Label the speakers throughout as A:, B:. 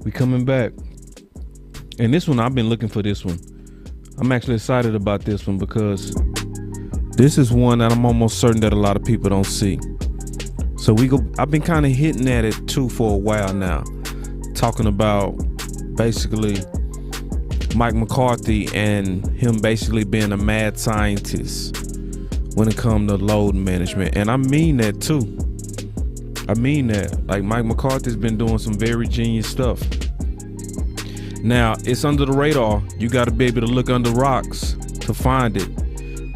A: We coming back. And this one, I've been looking for this one. I'm actually excited about this one because this is one that I'm almost certain that a lot of people don't see. So I've been kind of hitting at it too for a while now, talking about basically Mike McCarthy and him basically being a mad scientist when it comes to load management. And I mean that too. I mean that. Like, Mike McCarthy's been doing some very genius stuff. Now, it's under the radar. You got to be able to look under rocks to find it.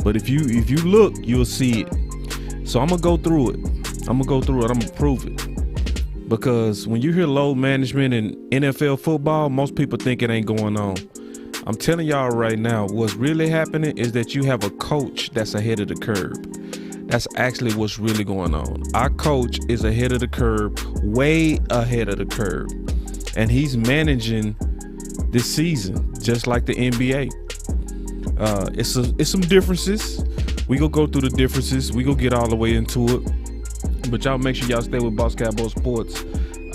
A: But if you look, you'll see it. So I'm going to go through it. I'm going to prove it. Because when you hear load management in NFL football, most people think it ain't going on. I'm telling y'all right now, what's really happening is that you have a coach that's ahead of the curve. That's actually what's really going on. Our coach is ahead of the curve, way ahead of the curve. And he's managing this season, just like the NBA. It's some differences. We gonna go through the differences. We gonna get all the way into it. But y'all make sure y'all stay with Boss Cowboys Sports.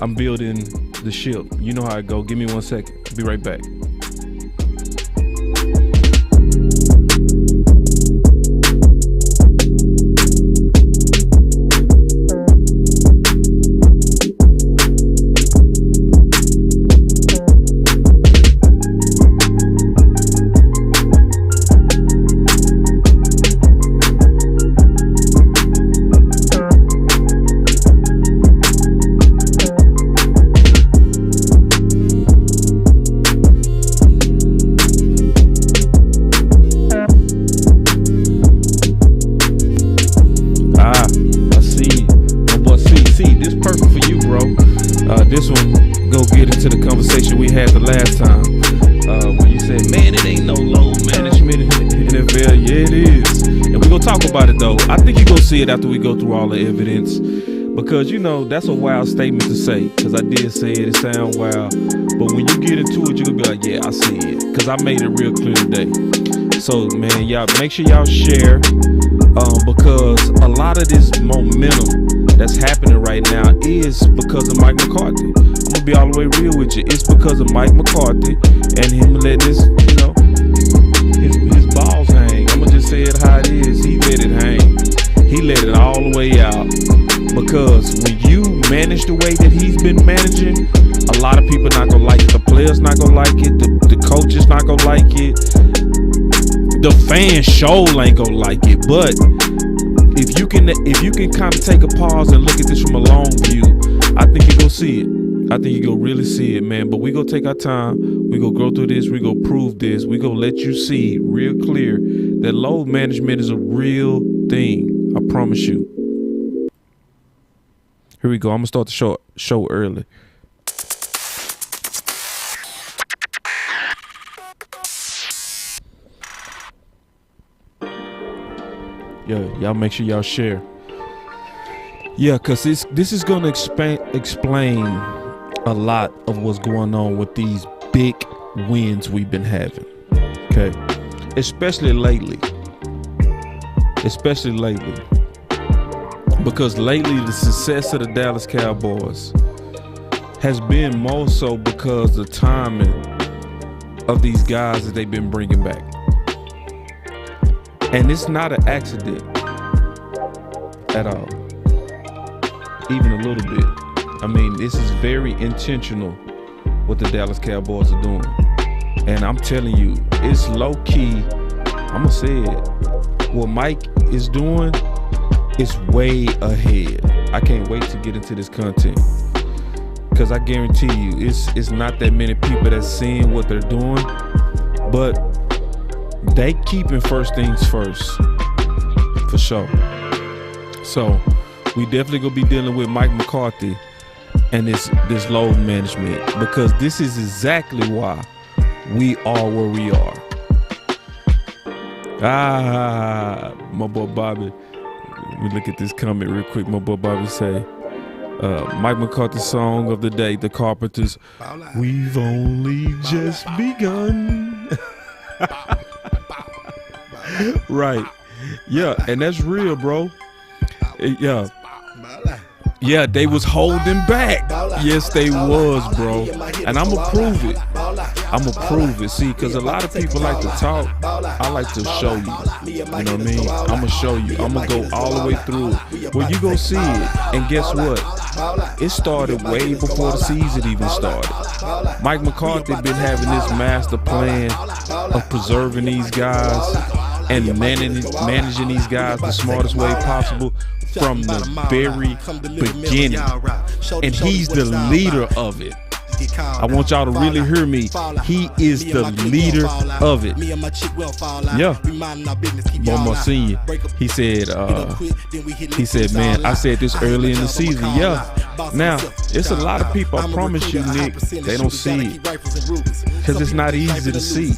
A: I'm building the ship. You know how it go. Give me 1 second. I'll be right back. This one, go get into the conversation we had the last time when you said, man, it ain't no load management in the NFL. Yeah, it is. And we're going to talk about it, though. I think you're going to see it after we go through all the evidence because, you know, that's a wild statement to say because I did say it. It sounds wild. But when you get into it, you're going to be like, yeah, I see it because I made it real clear today. So, man, y'all make sure y'all share because a lot of this momentum that's happening right now is because of Mike McCarthy. I'm gonna be all the way real with you. It's because of Mike McCarthy and him letting his balls hang. I'm gonna just say it how it is. He let it hang. He let it all the way out. Because when you manage the way that he's been managing, a lot of people not gonna like it. The players not gonna like it. The coaches not gonna like it. The fans show ain't gonna like it. But if you can kind of take a pause and look at this from a long view, I think you're gonna see it. I think you're gonna really see it, man. But we gonna take our time. We gonna go through this. We gonna prove this. We gonna let you see real clear that load management is a real thing. I promise you. Here we go. I'm gonna start the show early. Yeah, y'all make sure y'all share. Yeah, because this is going to explain a lot of what's going on with these big wins we've been having. Okay? Especially lately. Because lately the success of the Dallas Cowboys has been more so because the timing of these guys that they've been bringing back. And it's not an accident at all, even a little bit. I mean, this is very intentional what the Dallas Cowboys are doing. And I'm telling you, it's low key. I'm going to say it. What Mike is doing is way ahead. I can't wait to get into this content because I guarantee you it's not that many people that's seeing what they're doing, but they keeping first things first, for sure. So we definitely gonna be dealing with Mike McCarthy and this load management because this is exactly why we are where we are. My boy Bobby. Let me look at this comment real quick. My boy Bobby say, Mike McCarthy song of the day, The Carpenters, we've only just begun. Right. Yeah, and that's real, bro. Yeah. Yeah, they was holding back. Yes, they was, bro. And I'm gonna prove it. I'm gonna prove it. See, because a lot of people like to talk. I like to show you. You know what I mean? I'm gonna show you. I'm gonna go all the way through it. Well, you gonna see it. And guess what? It started way before the season even started. Mike McCarthy been having this master plan of preserving these guys and managing these guys the smartest way possible from the very beginning. And he's the leader of it. I want y'all to really hear me. He is the leader of it. Yeah. Bomo Senior. He said, man, I said this early in the season. Yeah. Now, it's a lot of people, I promise you, Nick, they don't see it. Because it's not easy to see.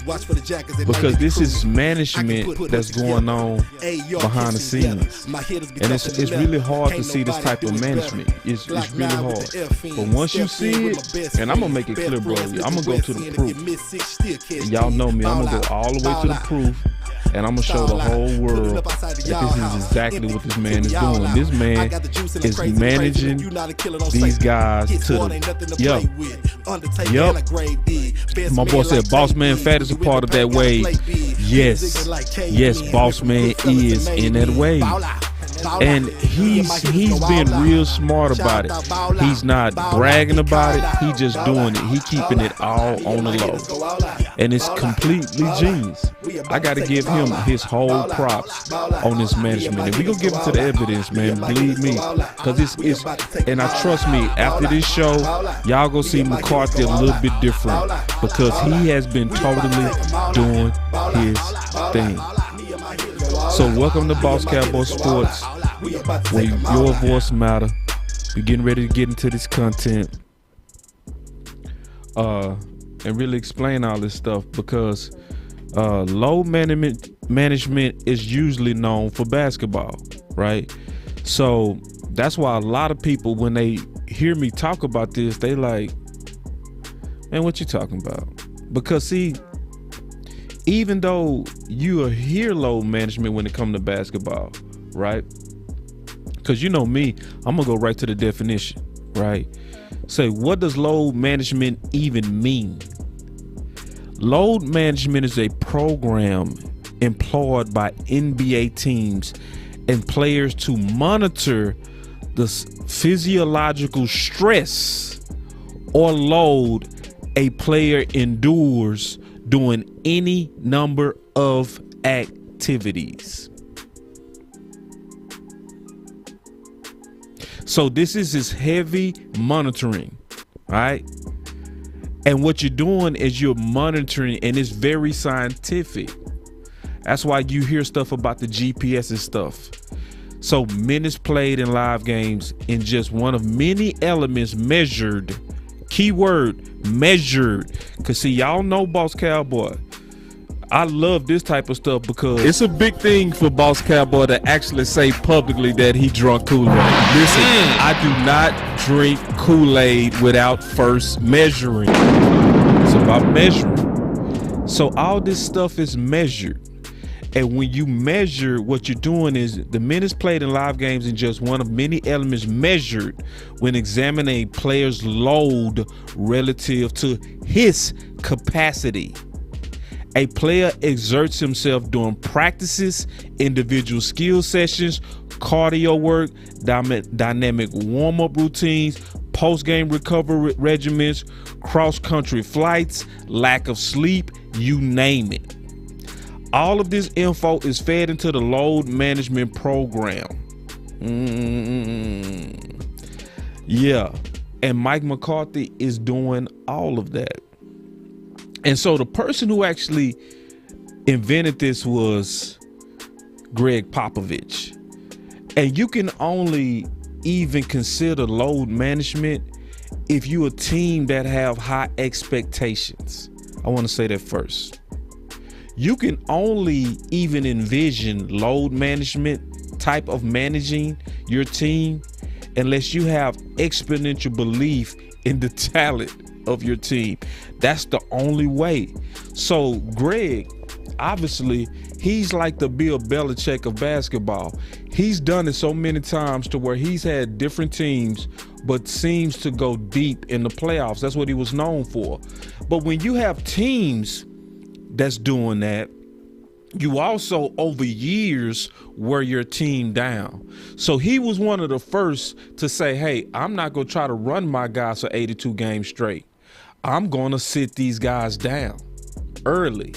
A: Because this is management that's going on behind the scenes. And it's really hard to see this type of management. It's really hard. But once you see it, and I'm going to make it clear, bro, I'm going to go to the proof. And y'all know me, I'm going to go all the way to the proof. And I'm going to show the whole world that this is exactly what this man is doing. This man is managing these guys to the... Yup. My boy said, Boss Man Fat is a part of that wave. Yes. Yes, Boss Man is in that wave. And he's been real smart about it. He's not bragging about it. He just doing it. He keeping it all on the low. And it's completely genius. I got to give him his whole props on this management. And we gonna give it to the evidence, man. Believe me, because it's and I trust me. After this show, y'all gonna see McCarthy a little bit different because he has been totally doing his thing. So welcome to Boss Cowboy Sports, where your voice matter. We're getting ready to get into this content and really explain all this stuff because load management is usually known for basketball, right? So that's why a lot of people, when they hear me talk about this, they like, man, what you talking about? Because see, even though you will hear load management when it comes to basketball, right? Because you know me, I'm gonna go right to the definition, right? Say, what does load management even mean? Load management is a program employed by NBA teams and players to monitor the physiological stress or load a player endures doing any number of activities. So this is this heavy monitoring, right? And what you're doing is you're monitoring, and it's very scientific. That's why you hear stuff about the GPS and stuff. So minutes played in live games in just one of many elements measured. Keyword measured. Cause see, y'all know Boss Cowboy, I love this type of stuff because it's a big thing for Boss Cowboy to actually say publicly that he drunk Kool-Aid. Listen, I do not drink Kool-Aid without first measuring. It's about measuring. So all this stuff is measured. And when you measure, what you're doing is the minutes played in live games in just one of many elements measured when examining a player's load relative to his capacity. A player exerts himself during practices, individual skill sessions, cardio work, dynamic warm-up routines, post-game recovery regimens, cross-country flights, lack of sleep, you name it. All of this info is fed into the load management program. Yeah. And Mike McCarthy is doing all of that. And so the person who actually invented this was Greg Popovich. And you can only even consider load management if you're a team that have high expectations. I want to say that first. You can only even envision load management type of managing your team unless you have exponential belief in the talent of your team. That's the only way. So Greg, obviously, he's like the Bill Belichick of basketball. He's done it so many times to where he's had different teams, but seems to go deep in the playoffs. That's what he was known for. But when you have teams that's doing that, you also over years wear your team down. So he was one of the first to say, hey, I'm not going to try to run my guys for 82 games straight. I'm going to sit these guys down early.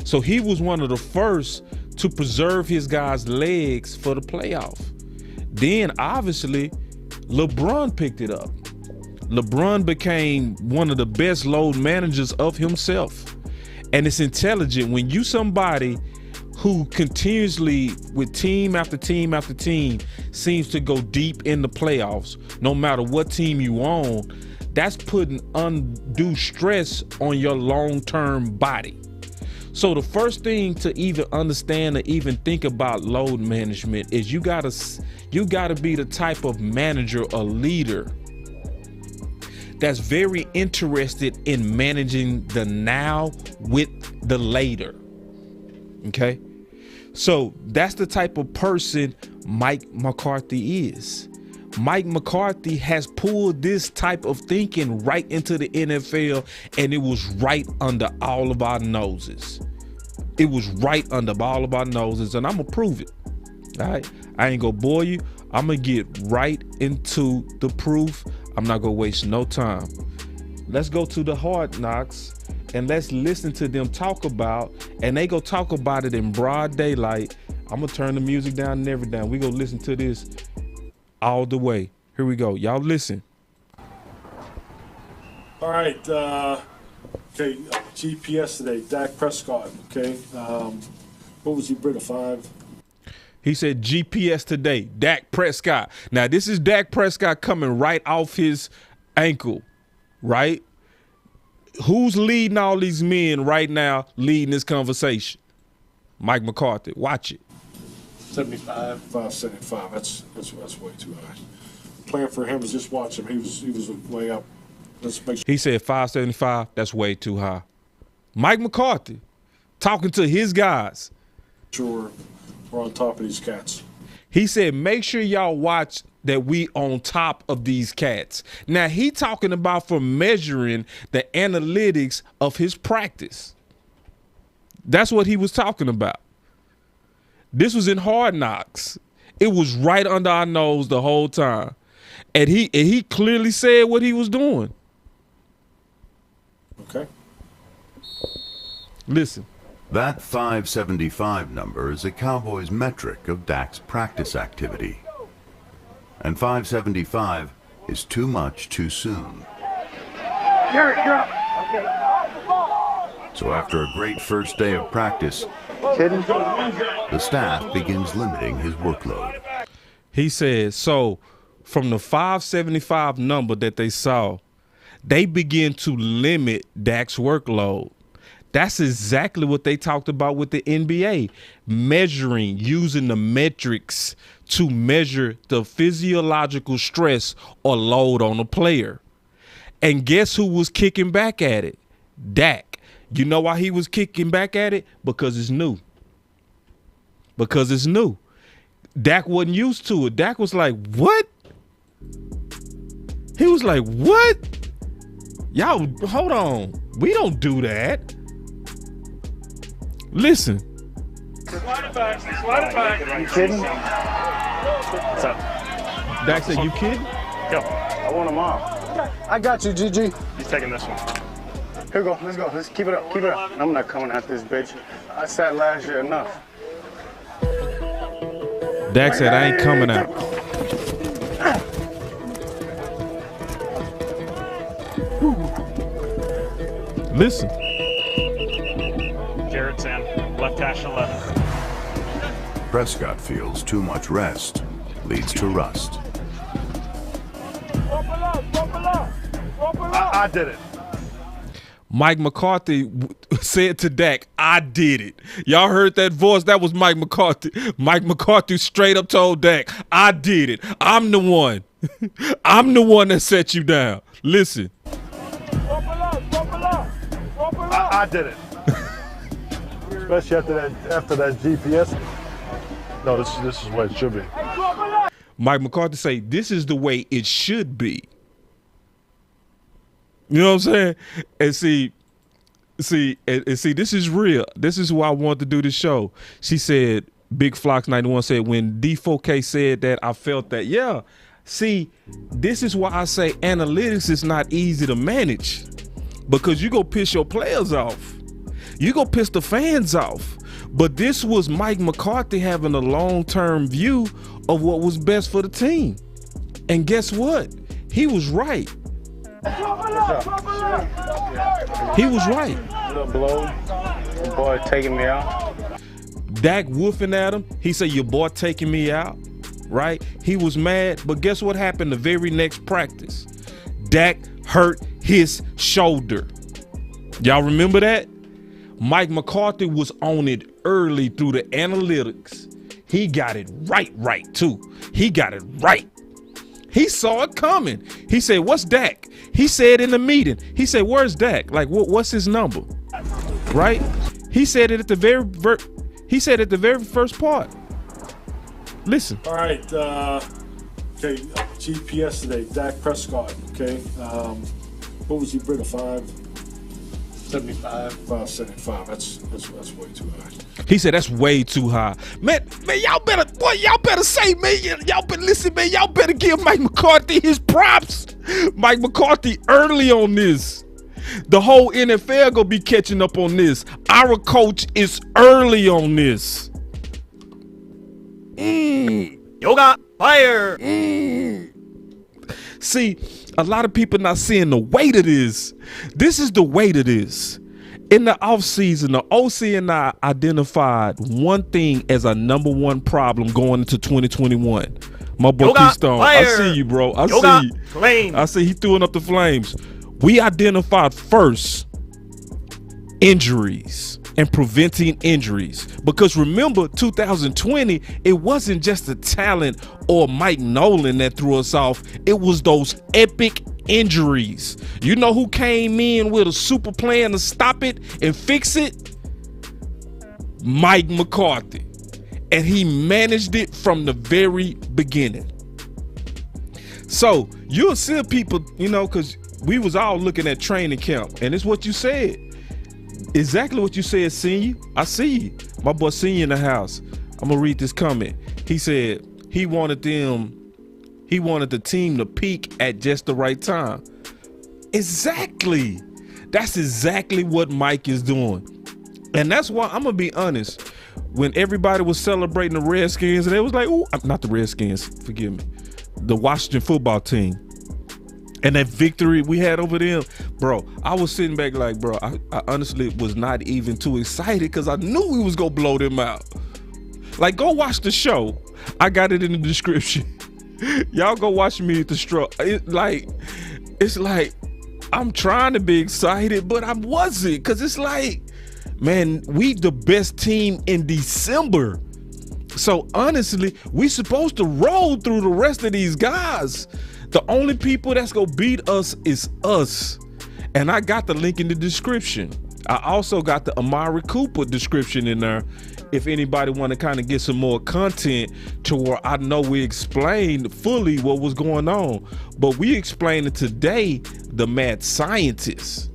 A: So he was one of the first to preserve his guys' legs for the playoff. Then obviously LeBron picked it up. LeBron became one of the best load managers of himself. And it's intelligent when you somebody who continuously with team after team after team seems to go deep in the playoffs, no matter what team you own, that's putting undue stress on your long-term body. So the first thing to even understand or even think about load management is you gotta be the type of manager or leader that's very interested in managing the now with the later. Okay? So that's the type of person Mike McCarthy is. Mike McCarthy has pulled this type of thinking right into the NFL, and it was right under all of our noses. It was right under all of our noses, and I'm gonna prove it. All right, I ain't gonna bore you. I'm gonna get right into the proof. I'm not gonna waste no time. Let's go to the Hard Knocks and let's listen to them talk about, and they go talk about it in broad daylight. I'm gonna turn the music down and everything. We gonna listen to this all the way. Here we go. Y'all listen.
B: All right. Okay. GPS today. Dak Prescott. Okay. What was he bring, a 5?
A: He said GPS today. Dak Prescott. Now this is Dak Prescott coming right off his ankle, right? Who's leading all these men right now, leading this conversation? Mike McCarthy. Watch it.
B: 75. 575. That's way too high. Plan for him was just watch him. He was way up. Let's make sure.
A: He said 575. That's way too high. Mike McCarthy talking to his guys.
B: Sure, we're on top of these cats.
A: He said, make sure y'all watch that we on top of these cats. Now he talking about for measuring the analytics of his practice. That's what he was talking about. This was in Hard Knocks. It was right under our nose the whole time. And he clearly said what he was doing.
B: Okay.
A: Listen.
C: That 575 number is a Cowboys metric of Dak's practice activity. And 575 is too much too soon. So after a great first day of practice, the staff begins limiting his workload.
A: He says, so from the 575 number that they saw, they begin to limit Dak's workload. That's exactly what they talked about with the NBA, measuring, using the metrics to measure the physiological stress or load on a player. And guess who was kicking back at it? Dak. You know why he was kicking back at it? Because it's new. Because it's new. Dak wasn't used to it. Dak was like, what? He was like, what? Y'all, hold on. We don't do that. Listen.
D: Slide it back. Slide it back.
E: You kidding?
D: What's up?
A: Dak said, you kidding?
D: Go.
E: I want them all. I got you, GG.
D: He's taking this one.
E: Here we go. Let's go. Let's keep it up. Keep it up. I'm not coming at this bitch. I sat last year enough.
A: Dak said, I ain't coming out. Listen.
D: Jarrett's in. Left hash 11.
C: Prescott feels too much rest leads to rust.
D: I did it.
A: Mike McCarthy said to Dak, I did it. Y'all heard that voice? That was Mike McCarthy. Mike McCarthy straight up told Dak, I did it. I'm the one. I'm the one that set you down. Listen.
B: I did it. Especially after that GPS. No, this is what it should be.
A: Mike McCarthy say this is the way it should be. You know what I'm saying? And see, this is real. This is why I wanted to do this show. She said, Big Flox 91 said, when D4K said that, I felt that. Yeah. See, this is why I say analytics is not easy to manage, because you go piss your players off. You go piss the fans off. But this was Mike McCarthy having a long-term view of what was best for the team. And guess what? He was right. He was right.
E: Little blow. Your boy taking me out.
A: Dak woofing at him. He said, your boy taking me out, right? He was mad, but guess what happened the very next practice? Dak hurt his shoulder. Y'all remember that? Mike McCarthy was on it early through the analytics. He got it right too. He got it right. He saw it coming. He said, what's Dak? He said in the meeting, he said, where's Dak? Like, what's his number? Right? He said it at the very first part. Listen.
B: All right. Okay. GPS today. Dak Prescott. Okay. What was he bring? 575. 575. That's way too high.
A: He said that's way too high. Man, y'all better say, man, y'all better listen, man. Y'all better give Mike McCarthy his props. Mike McCarthy early on this. The whole NFL gonna be catching up on this. Our coach is early on this.
F: Yoga fire.
A: See, a lot of people not seeing the weight of this. This is the weight of this. In the offseason, the OC and I identified one thing as a number one problem going into 2021. My boy Keystone, I see you, bro. I see you.
F: Flame.
A: I see he throwing up the flames. We identified first injuries and preventing injuries, because remember 2020, it wasn't just the talent or Mike Nolan that threw us off. It was those epic injuries. You know who came in with a super plan to stop it and fix it? Mike McCarthy. And he managed it from the very beginning. So you'll see people, you know, because we was all looking at training camp, and it's what you said. Exactly what you said, Senior. I see you. My boy Senior in the house. I'm gonna read this comment. He said he wanted the team to peak at just the right time. Exactly. That's exactly what Mike is doing. And that's why I'm gonna be honest. When everybody was celebrating the Redskins, and they was like, "Ooh, not the Redskins, forgive me, the Washington football team." And that victory we had over them, bro, I was sitting back like, bro, I honestly was not even too excited, because I knew we was going to blow them out. Like, go watch the show. I got it in the description. Y'all go watch me at the straw. It's like, I'm trying to be excited, but I wasn't, because it's like, man, we the best team in December. So, honestly, we supposed to roll through the rest of these guys. The only people that's gonna beat us is us. And I got the link in the description. I also got the Amari Cooper description in there if anybody want to kind of get some more content to where I know we explained fully what was going on. But we explained it today, the mad scientist.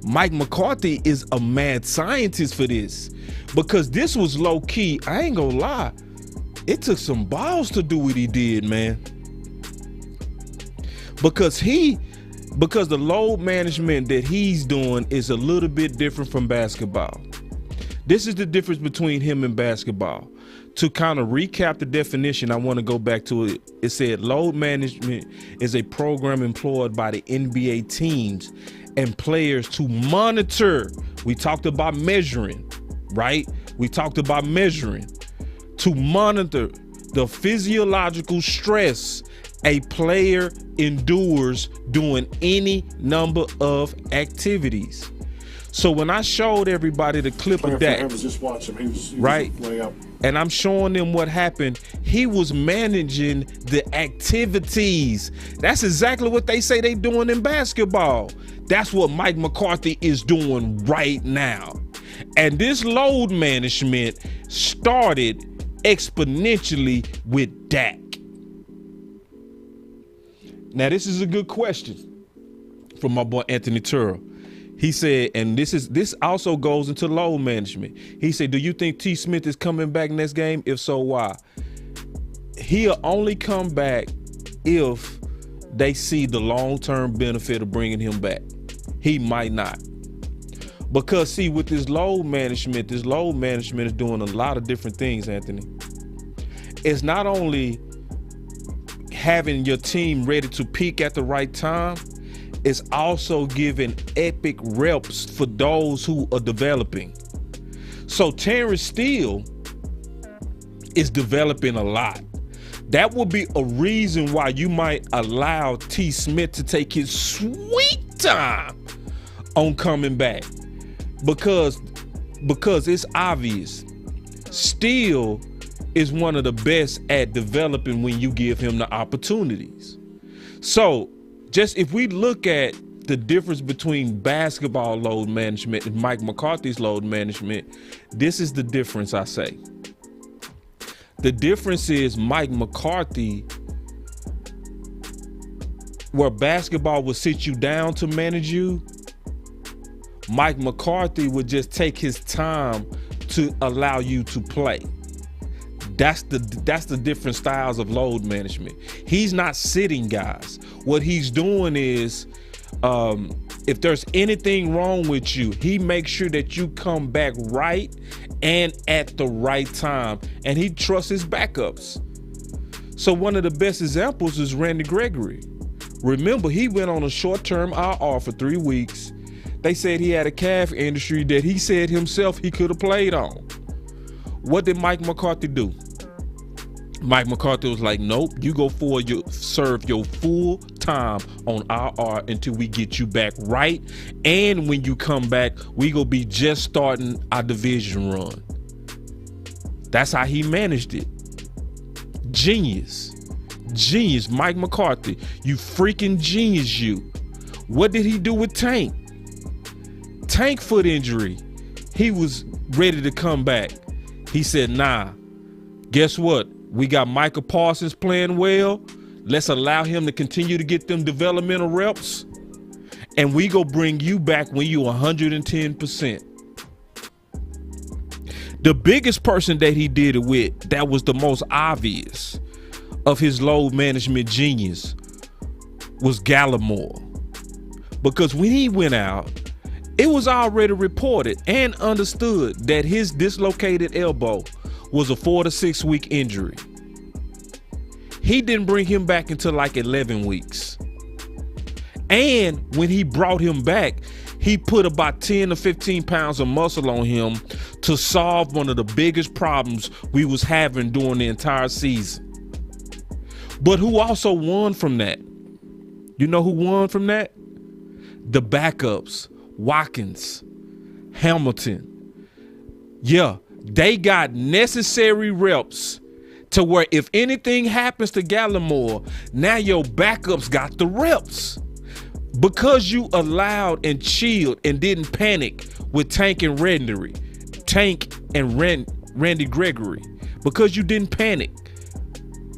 A: Mike McCarthy is a mad scientist for this, because this was low key. I ain't gonna lie. It took some balls to do what he did, man. Because the load management that he's doing is a little bit different from basketball. This is the difference between him and basketball. To kind of recap the definition, I want to go back to it. It said load management is a program employed by the NBA teams and players to monitor. We talked about measuring, right? We talked about measuring. To monitor the physiological stress a player endures doing any number of activities. So when I showed everybody the clip
B: Playing
A: of
B: for
A: Dak,
B: him was just watch him. He was
A: right,
B: way up.
A: and I'm showing them what happened, he was managing the activities. That's exactly what they say they doing in basketball. That's what Mike McCarthy is doing right now. And this load management started exponentially with Dak. Now, this is a good question from my boy Anthony Turrell. He said, and this also goes into load management. He said, do you think T. Smith is coming back next game? If so, why? He'll only come back if they see the long-term benefit of bringing him back. He might not. Because, see, with this load management is doing a lot of different things, Anthony. It's not only having your team ready to peak at the right time, it's also giving epic reps for those who are developing. So Terrence Steele is developing a lot. That would be a reason why you might allow T. Smith to take his sweet time on coming back. Because it's obvious. Steele is one of the best at developing when you give him the opportunities. So just if we look at the difference between basketball load management and Mike McCarthy's load management, this is the difference, I say. The difference is Mike McCarthy, where basketball would sit you down to manage you, Mike McCarthy would just take his time to allow you to play. That's the different styles of load management. He's not sitting guys. What he's doing is, if there's anything wrong with you, he makes sure that you come back right and at the right time, and he trusts his backups. So one of the best examples is Randy Gregory. Remember, he went on a short-term IR for 3 weeks. They said he had a calf injury that he said himself he could have played on. What did Mike McCarthy do? Mike McCarthy was like, nope, you go forward, you serve your full time on IR until we get you back right. And when you come back, we gonna be just starting our division run. That's how he managed it. Genius. Genius, Mike McCarthy. You freaking genius, you. What did he do with Tank? Tank foot injury. He was ready to come back. He said, nah, guess what? We got Micah Parsons playing well. Let's allow him to continue to get them developmental reps. And we go bring you back when you 110%. The biggest person that he did it with, that was the most obvious of his load management genius, was Gallimore. Because when he went out, it was already reported and understood that his dislocated elbow was a 4 to 6 week injury. He didn't bring him back until like 11 weeks. And when he brought him back, he put about 10 to 15 pounds of muscle on him to solve one of the biggest problems we was having during the entire season. But who also won from that? You know who won from that? The backups. Watkins, Hamilton. Yeah, they got necessary reps to where if anything happens to Gallimore, now your backups got the reps. Because you allowed and chilled and didn't panic with Tank and Randy Gregory. Because you didn't panic.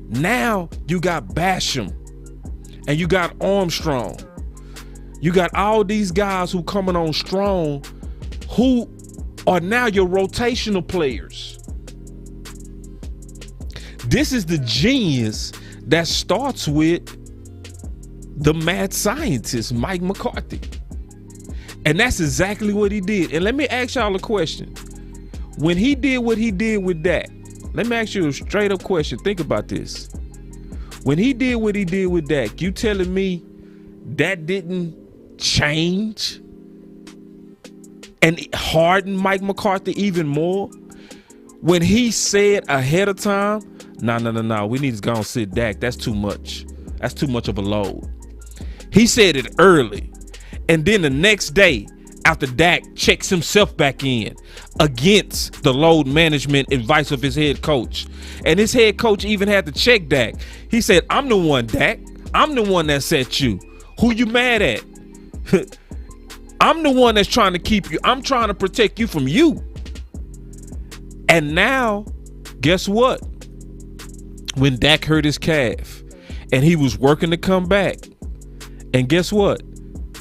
A: Now you got Basham and you got Armstrong. You got all these guys who coming on strong who are now your rotational players. This is the genius that starts with the mad scientist, Mike McCarthy. And that's exactly what he did. And let me ask y'all a question. When he did what he did with that, let me ask you a straight up question. Think about this. When he did what he did with Dak, you telling me that didn't change and harden Mike McCarthy even more? When he said ahead of time, no, we need to go and sit Dak. That's too much. That's too much of a load. He said it early. And then the next day, after Dak checks himself back in against the load management advice of his head coach. And his head coach even had to check Dak. He said, I'm the one, Dak. I'm the one that set you. Who you mad at? I'm the one that's trying to keep you. I'm trying to protect you from you. And now, guess what? When Dak hurt his calf and he was working to come back, and guess what?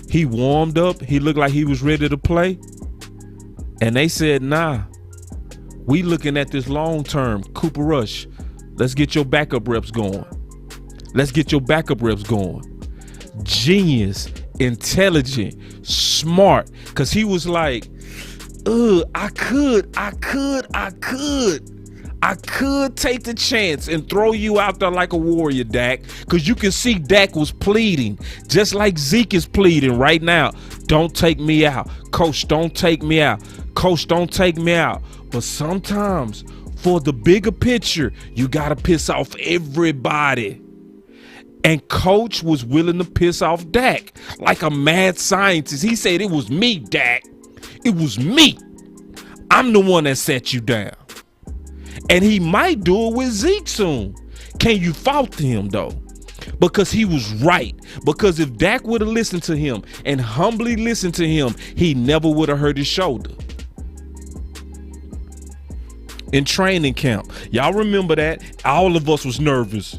A: He warmed up. He looked like he was ready to play. And they said, nah, we looking at this long term. Cooper Rush, let's get your backup reps going. Let's get your backup reps going. Genius, intelligent, smart. Because he was like, I could take the chance and throw you out there like a warrior, Dak, because you can see Dak was pleading, just like Zeke is pleading right now. Don't take me out. Coach, don't take me out. Coach, don't take me out. But sometimes for the bigger picture, you got to piss off everybody. And Coach was willing to piss off Dak like a mad scientist. He said, it was me, Dak. It was me. I'm the one that set you down. And he might do it with Zeke soon. Can you fault him though? Because he was right. Because if Dak would have listened to him and humbly listened to him, he never would have hurt his shoulder. In training camp, y'all remember that? All of us was nervous.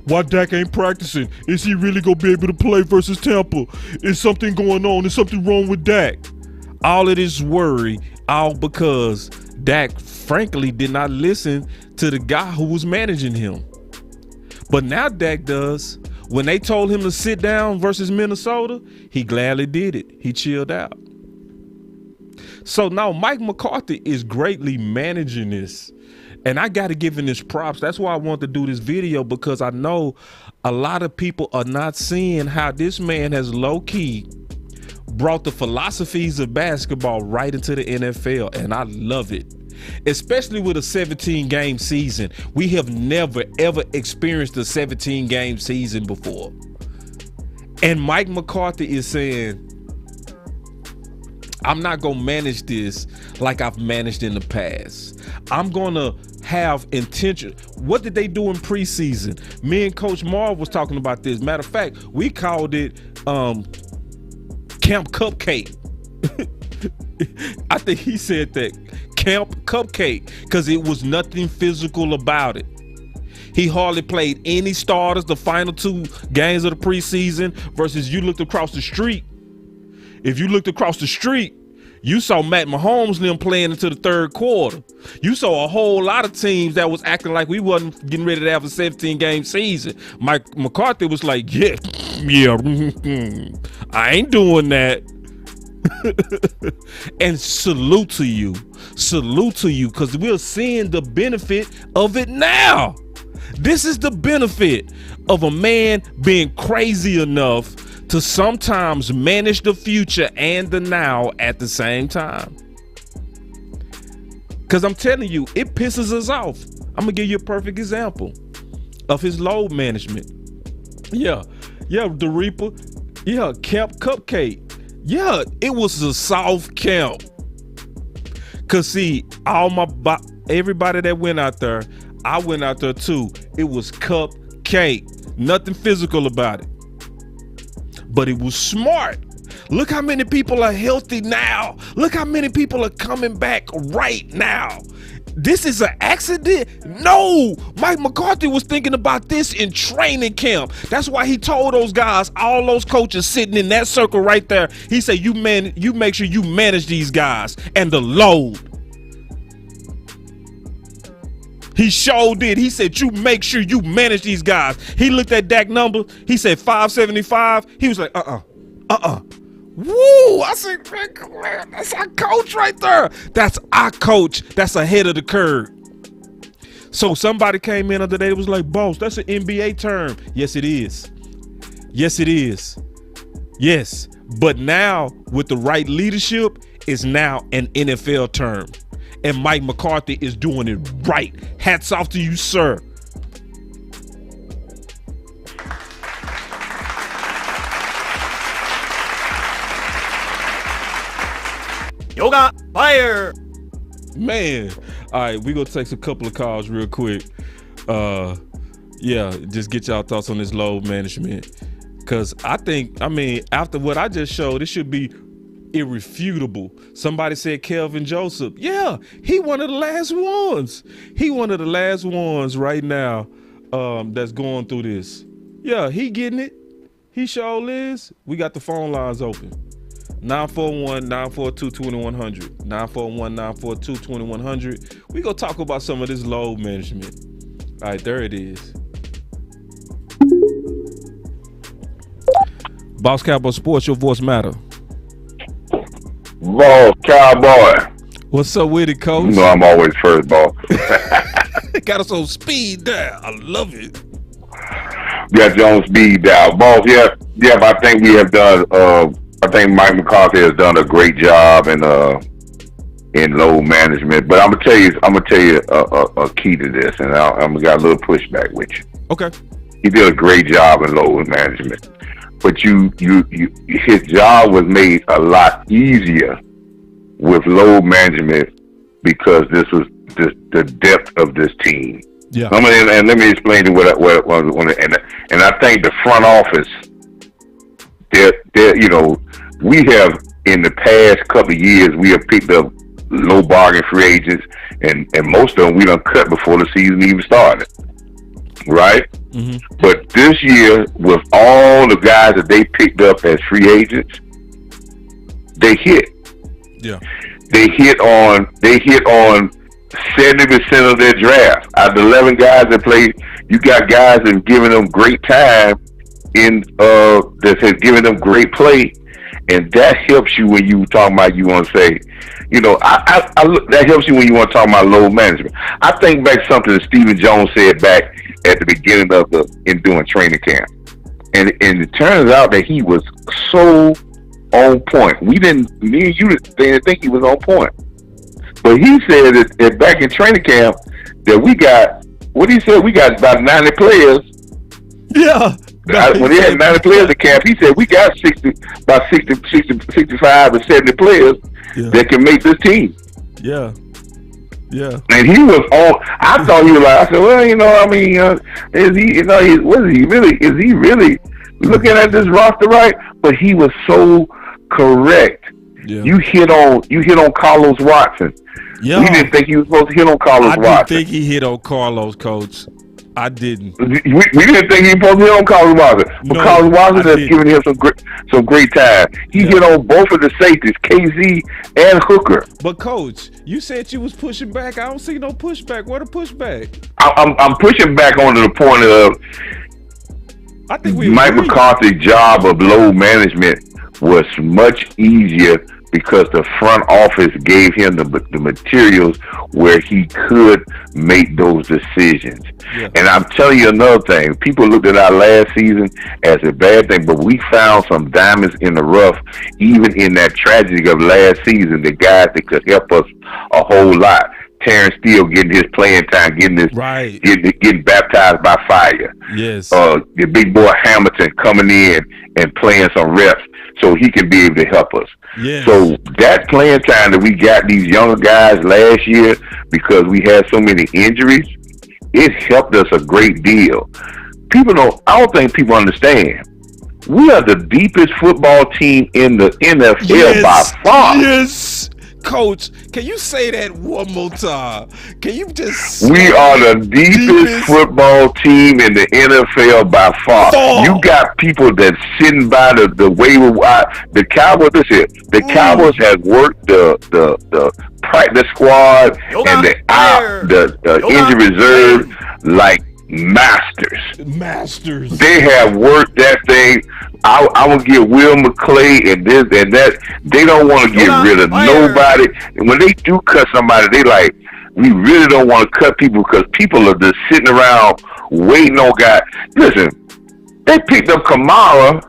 A: Why Dak ain't practicing? Is he really gonna be able to play versus Tampa? Is something going on? Is something wrong with Dak? All of this worry, all because Dak frankly did not listen to the guy who was managing him. But now Dak does. When they told him to sit down versus Minnesota, he gladly did it. He chilled out. So now Mike McCarthy is greatly managing this. And I got to give him his props. That's why I want to do this video, because I know a lot of people are not seeing how this man has low-key brought the philosophies of basketball right into the NFL, and I love it. Especially with a 17-game season. We have never, ever experienced a 17-game season before. And Mike McCarthy is saying, I'm not going to manage this like I've managed in the past. I'm going to have intention. What did they do in preseason? Me and Coach Marv was talking about this. Matter of fact, we called it Camp Cupcake. I think he said that. Camp Cupcake, because it was nothing physical about it. He hardly played any starters the final 2 games of the preseason versus you looked across the street. If you looked across the street, you saw Matt Mahomes and them playing into the 3rd quarter. You saw a whole lot of teams that was acting like we wasn't getting ready to have a 17-game season. Mike McCarthy was like, yeah, I ain't doing that. And salute to you, because we're seeing the benefit of it now. This is the benefit of a man being crazy enough to sometimes manage the future and the now at the same time. Because I'm telling you, it pisses us off. I'm gonna give you a perfect example of his load management. Yeah, the Reaper. Yeah, Camp Cupcake. Yeah, it was a soft camp. Cause see, everybody that went out there, I went out there too. It was cupcake. Nothing physical about it. But it was smart. Look how many people are healthy now. Look how many people are coming back right now. This is an accident? No, Mike McCarthy was thinking about this in training camp. That's why he told those guys, all those coaches sitting in that circle right there, he said, you make sure you manage these guys and the load. He sure did. He said, you make sure you manage these guys. He looked at Dak number. He said 575. He was like, Woo! I said, man, that's our coach right there. That's our coach. That's ahead of the curve. So somebody came in other day that was like, boss, that's an NBA term. Yes, it is. Yes, it is. Yes. But now with the right leadership, it's now an NFL term. And Mike McCarthy is doing it right. Hats off to you, sir.
F: Yoga fire.
A: Man. All right, we gonna take a couple of calls real quick. Yeah, just get y'all thoughts on this load management. Cause I mean, after what I just showed, it should be irrefutable. Somebody said Kelvin Joseph. Yeah, he one of the last ones. He one of the last ones right now that's going through this. Yeah, he getting it. He sure is. We got the phone lines open. 941-942-2100. 941-942-2100. We gonna talk about some of this load management. All right, there it is. Boss Cowboy Sports, your voice matter.
G: Boss Cowboy.
A: What's up with it, coach?
G: You know I'm always first, boss.
A: Got us on speed dial. I love it.
G: Got you on speed dial. Boss, yeah, but I think we have done, I think Mike McCarthy has done a great job in load management. But I'm gonna tell you a key to this, and I'm got a little pushback with you.
A: Okay.
G: He did a great job in load management. But his job was made a lot easier with load management because this was the depth of this team.
A: Yeah.
G: And let me explain to you what and I think the front office, we have in the past couple of years we have picked up low bargain free agents, and most of them we done cut before the season even started. Right? Mm-hmm. But this year, with all the guys that they picked up as free agents, they hit.
A: Yeah.
G: They hit on 70% of their draft. Out of the 11 guys that played, you got guys that have given them great time that has given them great play, and that helps you when you talking about you want to say, that helps you when you want to talk about load management. I think back something that Stephen Jones said back at the beginning of doing training camp, and it turns out that he was so on point. Me and you didn't think he was on point, but he said that back in training camp that we got about 90 players.
A: Yeah.
G: When he had 90 players in camp, he said we got 65 to 70 players that can make this team.
A: Yeah. Yeah.
G: And he was on. I thought he was like. I said, well, is he really looking at this roster right? But he was so correct. Yeah. You hit on Carlos Watson. Yeah. We didn't think he was supposed to hit on Carlos Watson.
A: I didn't think he hit on Carlos, Coach. I didn't.
G: We didn't think he was supposed to hit on Carlos Watson. But Carlos Watson has given him some great time. He hit on both of the safeties, KZ and Hooker.
A: But Coach, you said you was pushing back. I don't see no pushback. What a pushback?
G: I'm pushing back on to the point of
A: I think
G: Mike McCarthy's job of load management was much easier because the front office gave him the materials where he could make those decisions. Yeah. And I'm telling you another thing. People looked at our last season as a bad thing, but we found some diamonds in the rough, even in that tragedy of last season, the guys that could help us a whole lot. Terrence Steele getting his playing time, getting baptized by fire.
A: Yes.
G: The big boy Hamilton coming in and playing some reps so he can be able to help us.
A: Yes.
G: So that playing time that we got these younger guys last year, because we had so many injuries, it helped us a great deal. I don't think people understand. We are the deepest football team in the NFL by far.
A: Yes. Coach, can you say that one more time? Can you just
G: We are the deepest football team in the NFL by far. You got people that's sitting by the waiver wire. The Cowboys, the Cowboys have worked the practice squad and the injury reserve like masters. They have worked that thing. I would give Will McClay and this and that. They don't want to get rid of nobody. And when they do cut somebody, they like, we really don't want to cut people because people are just sitting around waiting on guys. Listen, they picked up Kamara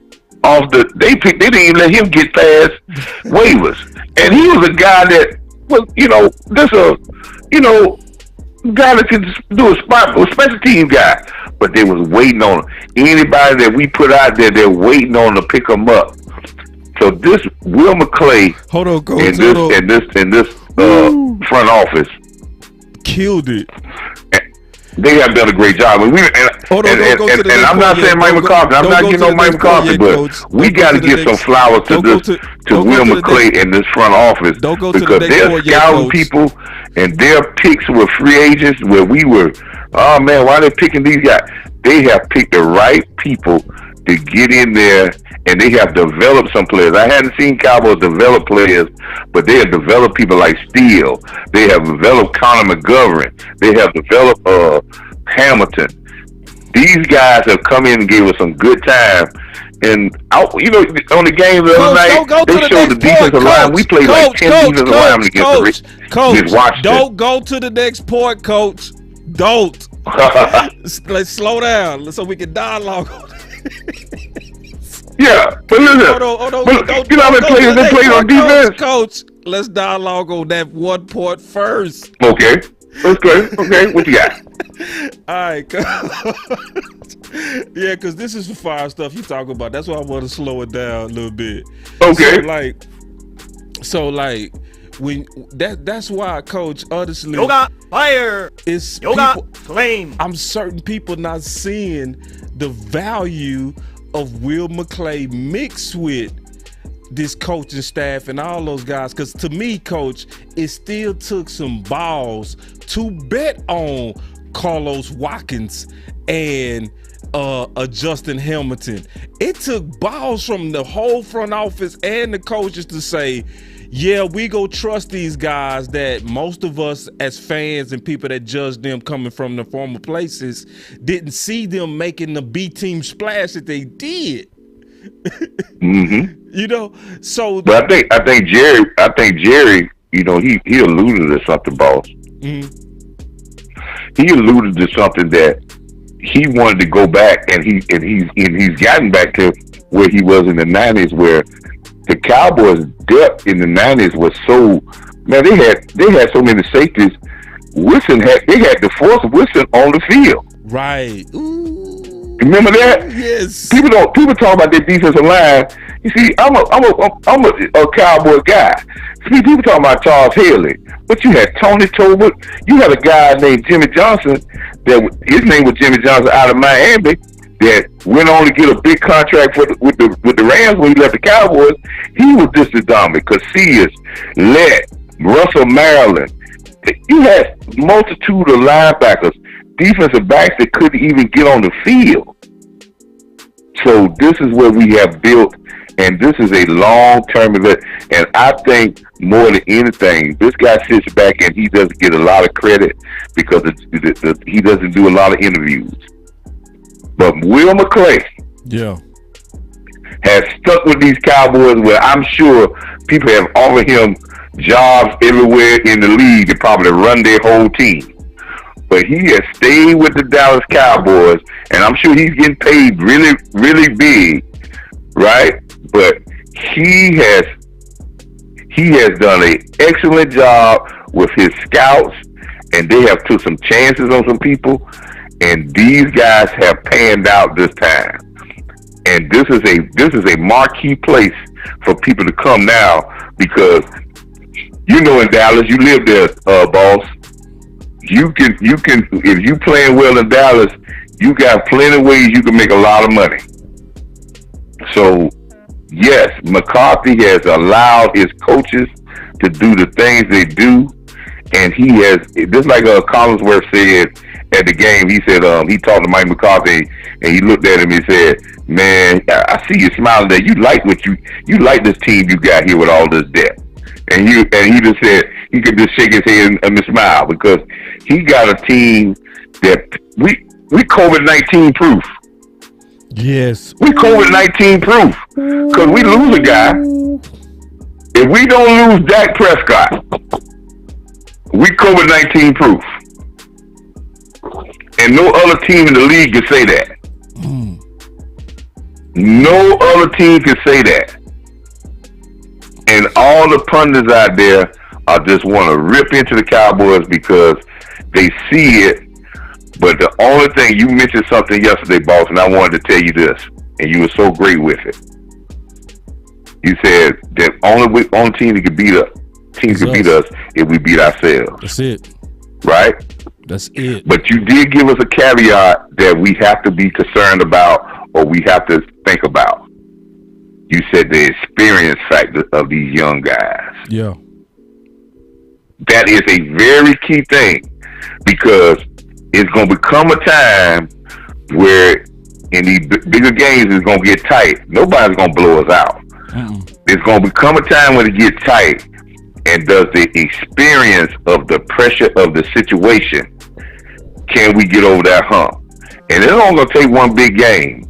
G: off they didn't even let him get past waivers. And he was a guy that was, guy that could do a special team guy, but they was waiting on him. Anybody that we put out there, they're waiting on to pick them up. So this Will McClay
A: Hold on, Coach.
G: and this front office
A: Killed it.
G: They have done a great job. And I'm not saying Mike McCarthy. I'm not getting on Mike McCarthy, but we got to give some flowers to Will McClay in this front office because they're scouting people and their picks were free agents where we were, oh man, why are they picking these guys? They have picked the right people to get in there, and they have developed some players. I hadn't seen Cowboys develop players, but they have developed people like Steele. They have developed Connor McGovern. They have developed Hamilton. These guys have come in and gave us some good time. And on the game the other night, they showed the defensive line. We played like 10 defensive linemen against the
A: Coach, don't go to the next point, Coach. Don't. Let's slow down so we can dialogue.
G: Yeah, but listen.
A: Hold on.
G: You know how many players they played on defense?
A: Coach, let's dialogue on that one part first.
G: Okay. What you got?
A: All right, Coach. Yeah, because this is the fire stuff you talk about. That's why I want to slow it down a little bit.
G: Okay.
A: So when that's why, Coach, honestly,
F: Yoga fire.
A: It's
F: Yoga
A: people,
F: flame.
A: I'm certain people not seeing the value of Will McClay mixed with this coaching staff and all those guys. Because to me, Coach, it still took some balls to bet on Carlos Watkins and Justin Hamilton. It took balls from the whole front office and the coaches to say, yeah, we go trust these guys that most of us as fans and people that judge them coming from the former places didn't see them making the B team splash that they did.
G: Mm-hmm.
A: So
G: but I think Jerry, he alluded to something, boss.
A: Mm-hmm.
G: He alluded to something that he wanted to go back, and he's gotten back to where he was in the 90s, where the Cowboys' depth in the 90s was so, man, they had so many safeties. They had to force Wilson on the field.
A: Right. Ooh.
G: Remember that?
A: Yes.
G: People talk about their defensive line. You see, I'm a Cowboy guy. See, people talk about Charles Haley, but you had Tony Tolbert. You had a guy named Jimmy Johnson. His name was Jimmy Johnson out of Miami. That went on to get a big contract with the Rams when he left the Cowboys. He was just as dominant. Casillas, Lett, Russell Maryland. You had multitude of linebackers, defensive backs that couldn't even get on the field. So this is where we have built, and this is a long-term event. And I think more than anything, this guy sits back and he doesn't get a lot of credit because he doesn't do a lot of interviews. But Will McClay has stuck with these Cowboys where I'm sure people have offered him jobs everywhere in the league to probably run their whole team. But he has stayed with the Dallas Cowboys, and I'm sure he's getting paid really, really big, right? But he has done an excellent job with his scouts, and they have took some chances on some people. And these guys have panned out this time. And this is a marquee place for people to come now because in Dallas, you live there, boss. You can if you playing well in Dallas, you got plenty of ways you can make a lot of money. So yes, McCarthy has allowed his coaches to do the things they do, and he has, just like Collinsworth said at the game, he said he talked to Mike McCarthy and he looked at him and said, man, I see you smiling there. You like you like this team you got here with all this depth. And he just said he could just shake his head and smile because he got a team that we COVID-19 proof.
A: Yes.
G: We COVID-19 proof because we lose a guy. If we don't lose Dak Prescott, we COVID-19 proof. And no other team in the league can say that. No other team can say that. And all the pundits out there just want to rip into the Cowboys because they see it. But the only thing, you mentioned something yesterday, boss, and I wanted to tell you this, and you were so great with it. You said that only team that could beat us, if we beat ourselves.
A: That's it.
G: Right?
A: That's it.
G: But you did give us a caveat that we have to be concerned about or we have to think about. You said the experience factor of these young guys.
A: Yeah.
G: That is a very key thing because it's going to become a time where in these bigger games it's going to get tight. Nobody's going to blow us out. It's going to become a time when it gets tight, and does the experience of the pressure of the situation, can we get over that hump? And it's only going to take one big game.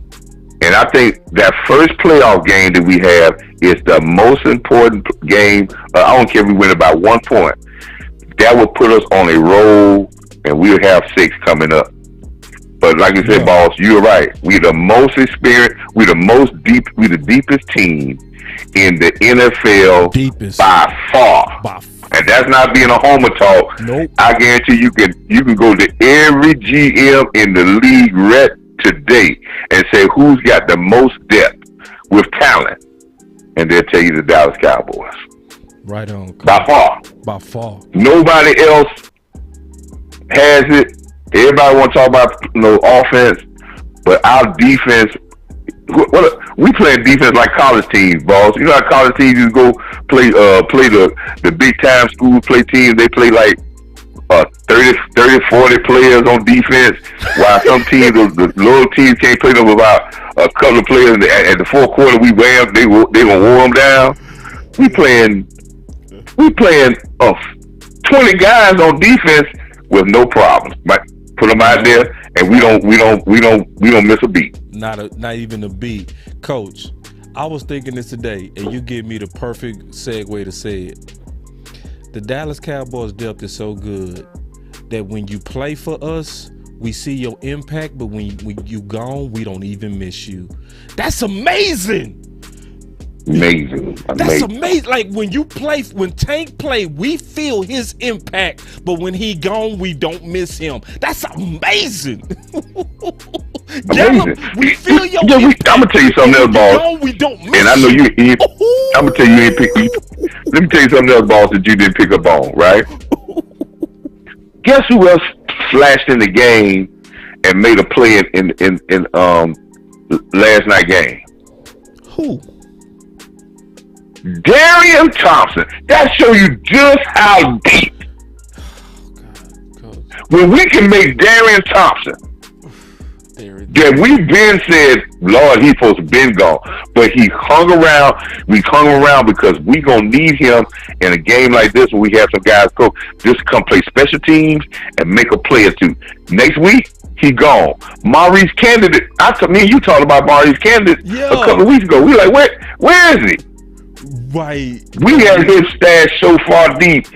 G: And I think that first playoff game that we have is the most important game. I don't care if we win about 1 point. That will put us on a roll, and we'll have 6 coming up. But like I said, boss, you're right. We're the most experienced. We're the deepest team in the NFL by far. And that's not being a homer talk.
A: Nope.
G: I guarantee you can go to every GM in the league right today and say who's got the most depth with talent, and they'll tell you the Dallas Cowboys.
A: Right on.
G: By far.
A: By far.
G: Nobody else has it. Everybody want to talk about offense, but our defense. We play defense like college teams, boss. You know how college teams you go play the big time school play teams. They play like 30, 40 players on defense, while some teams, the little teams can't play them without a couple of players. At the fourth quarter, we wear them. They gonna wear them down. We playing 20 guys on defense with no problems. Put them out there, and we don't miss a beat.
A: Not even a beat. Coach, I was thinking this today, and you give me the perfect segue to say it. The Dallas Cowboys depth is so good that when you play for us, we see your impact, but when you gone, we don't even miss you. That's amazing. That's amazing. Like when Tank play, we feel his impact, but when he gone, we don't miss him. That's amazing. We feel your impact.
G: I'm gonna tell you something else, boss.
A: Gone, we don't miss
G: and I know you. I'm gonna tell you ain't pick. Let me tell you something else, boss, that you didn't pick up on, right? Guess who else flashed in the game and made a play in last night game?
A: Who?
G: Darian Thompson. That show you just how deep. When we can make Darian Thompson, that we've been said, Lord, he's supposed to been gone, but he hung around. We hung around because we gonna need him in a game like this when we have some guys go just come play special teams and make a play or two. Next week, he gone. Maurice Candidate. You talked about Maurice Candidate a couple of weeks ago. We like, where is he?
A: Right.
G: We had his stash so far deep,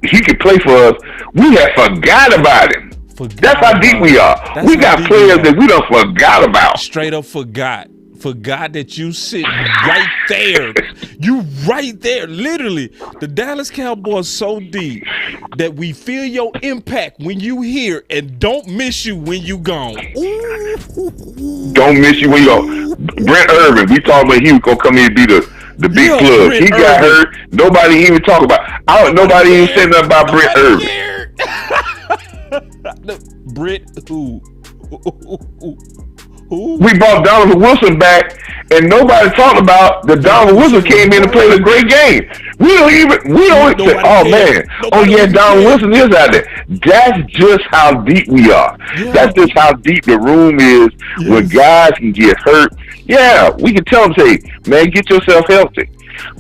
G: he could play for us. We had forgot about him. That's how deep we are. We got players that we done forgot about.
A: Straight up forgot. Forgot that you sit right there. You right there. Literally. The Dallas Cowboys so deep that we feel your impact when you here and don't miss you when you gone. Ooh.
G: Don't miss you when you go. Brent Irvin, we talked about he was going to come in and be the big plug. He got hurt. Nobody even talk about. Nobody even said nothing about Brent Irvin.
A: Brent who?
G: We brought Donovan Wilson back, and nobody talked about that Donovan Wilson came in and played a great game. We don't say, oh man, Donovan Wilson is out there. That's just how deep we are. Yeah. That's just how deep the room is when guys can get hurt. Yeah, we can tell them, say, man, get yourself healthy.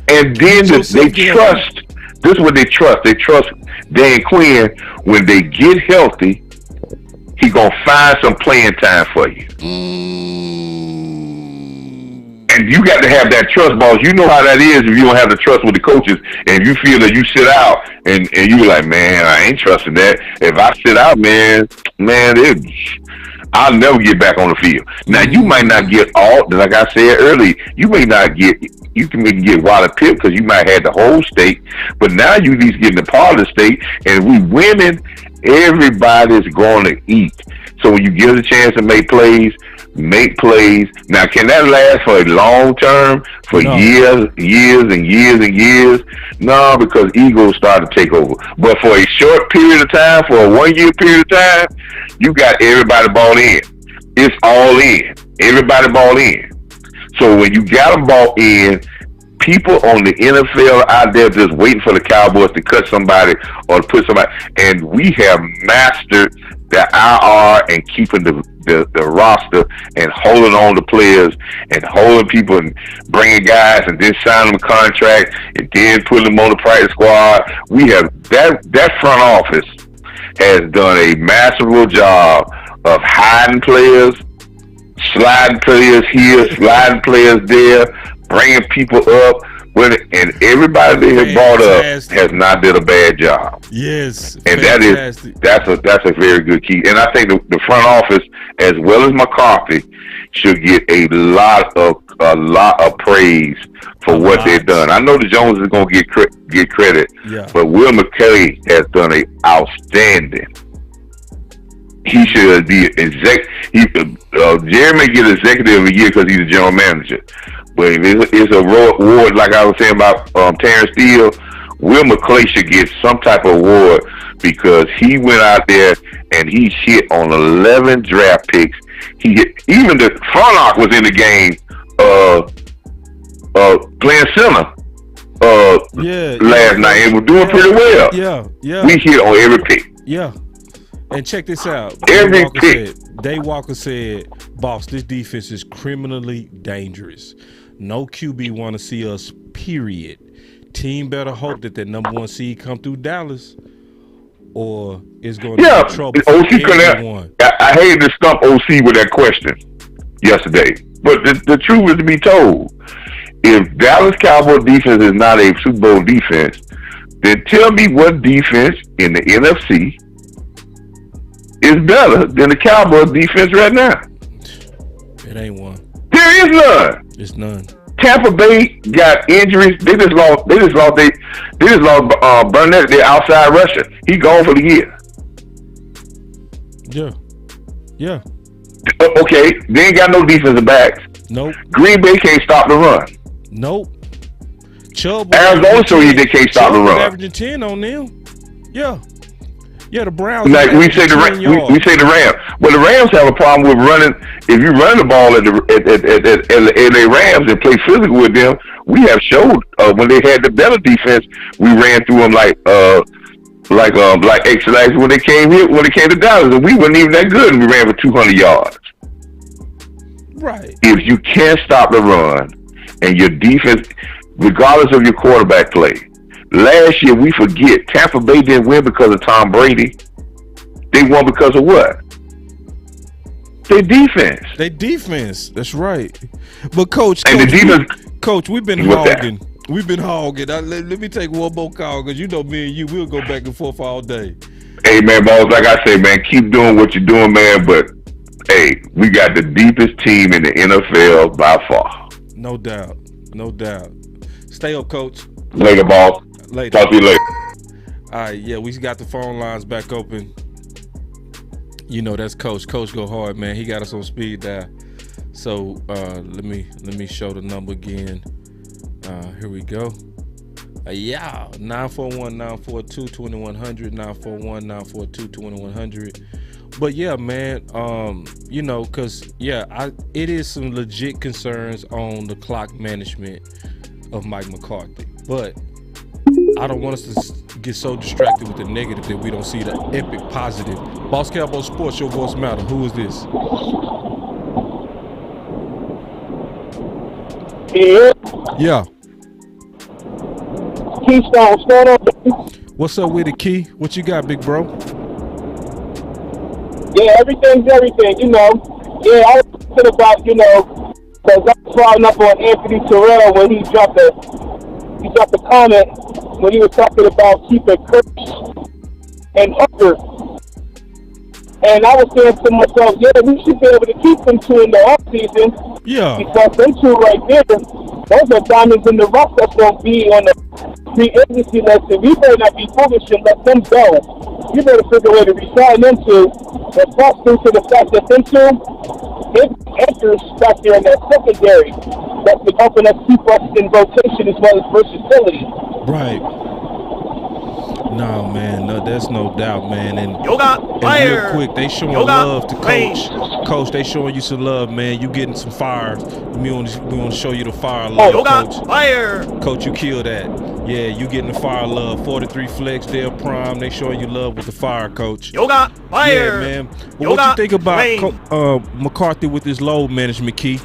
G: And then they trust. This is what they trust. They trust Dan Quinn. When they get healthy, he gonna find some playing time for you. And you got to have that trust, boss. You know how that is if you don't have the trust with the coaches, and you feel that you sit out and you like, man, I ain't trusting that. If I sit out, man, I'll never get back on the field. Now you might not get all, like I said earlier, you can get Wally Pipp because you might have the whole state, but now you at least getting the part of the state, and we winning, everybody's going to eat. So when you give the chance to make plays, make plays. Now, can that last for a long term, for years and years? No, because egos start to take over. But for a short period of time, for a 1 year period of time, you got everybody bought in. It's all in. Everybody bought in. So when you got them bought in, people on the NFL out there just waiting for the Cowboys to cut somebody or to put somebody. And we have mastered the IR and keeping the roster and holding on to players and holding people and bringing guys and then signing them a contract and then putting them on the practice squad. We have that front office has done a masterful job of hiding players, sliding players here, sliding players there, bringing people up, and everybody they have brought up has not did a bad job.
A: Yes,
G: and that's a very good key. And I think the front office, as well as McCarthy, should get a lot of praise for what they've done. I know the Jones is going to get credit, but Will McCarthy has done a outstanding. He should be Jerry may get executive of the year because he's a general manager. But if it's a award, like I was saying about Terrence Steele, Will McClay should get some type of award because he went out there and he hit on 11 draft picks. He hit, even the front office was in the game playing center last night and was doing pretty well. We hit on every pick.
A: Yeah. And check this out. Dave Walker said, "Boss, this defense is criminally dangerous. No QB want to see us, period. Team better hope that number 1 seed come through Dallas or it's going to be trouble for everyone."
G: I hated to stump OC with that question yesterday. But the truth is to be told. If Dallas Cowboys defense is not a Super Bowl defense, then tell me what defense in the NFC is better than the Cowboys defense right now.
A: It ain't one.
G: There is none.
A: It's none.
G: Tampa Bay got injuries. They just lost Burnett, their outside rusher. He gone for the year.
A: Yeah.
G: Okay, they ain't got no defensive backs.
A: Nope.
G: Green Bay can't stop the run.
A: Nope.
G: Arizona showed you they can't stop the run.
A: Averaging 10 on them. Yeah. Yeah, the Browns.
G: Like we say the Rams. Well, the Rams have a problem with running. If you run the ball at the Rams and play physical with them, we have showed when they had the better defense, we ran through them like X-Lax when they came to Dallas, and we wasn't even that good, and we ran for 200 yards.
A: Right.
G: If you can't stop the run and your defense, regardless of your quarterback play. Last year, we forget, Tampa Bay didn't win because of Tom Brady. They won because of what? Their defense.
A: That's right. But Coach, we've been hogging. We've been hogging. Let me take one more call because you know me and you, we'll go back and forth all day.
G: Hey, man, boss, like I say, man, keep doing what you're doing, man. But, hey, we got the deepest team in the NFL by far.
A: No doubt. Stay up, Coach.
G: Later, boss.
A: Later.
G: Talk to you later.
A: All right, yeah, we got the phone lines back open. You know that's Coach. Coach go hard, man. He got us on speed dial. So let me show the number again. Here we go. 941-942-2100, 941-942-2100. But yeah, man, you know, cause it is some legit concerns on the clock management of Mike McCarthy. But I don't want us to get so distracted with the negative that we don't see the epic positive. Boss Cowboys Sports, your voice matter. Who is this? Yeah.
H: Keystone, stand up.
A: What's up with it, Key? What you got, big bro?
H: Yeah, everything's everything, you know. Yeah, I was thinking about, because I was following up on Anthony Terrell when he dropped a comment when he was talking about keeping Kurtz and Hooker. And I was saying to myself, we should be able to keep them two in the offseason.
A: Yeah.
H: Because them two right there, those are diamonds in the rough that's going to be on the free agency list. And we better not be foolish and let them go. You better figure a way to resign them two. And plus, due to the fact that them two, his anchors back there in that secondary that's been helping us keep us in rotation as well as versatility.
A: Right. No, man, no, there's no doubt, man. And real quick, they showing love to Coach. Coach, they showing you some love, man. You getting some fire. We want to show you the fire love, Coach. Coach, you killed that. Yeah, you getting the fire love. 43 Flex, Dale Prime. They showing you love with the fire, Coach. Yeah, man. Well, what you think about McCarthy with his load management, Key?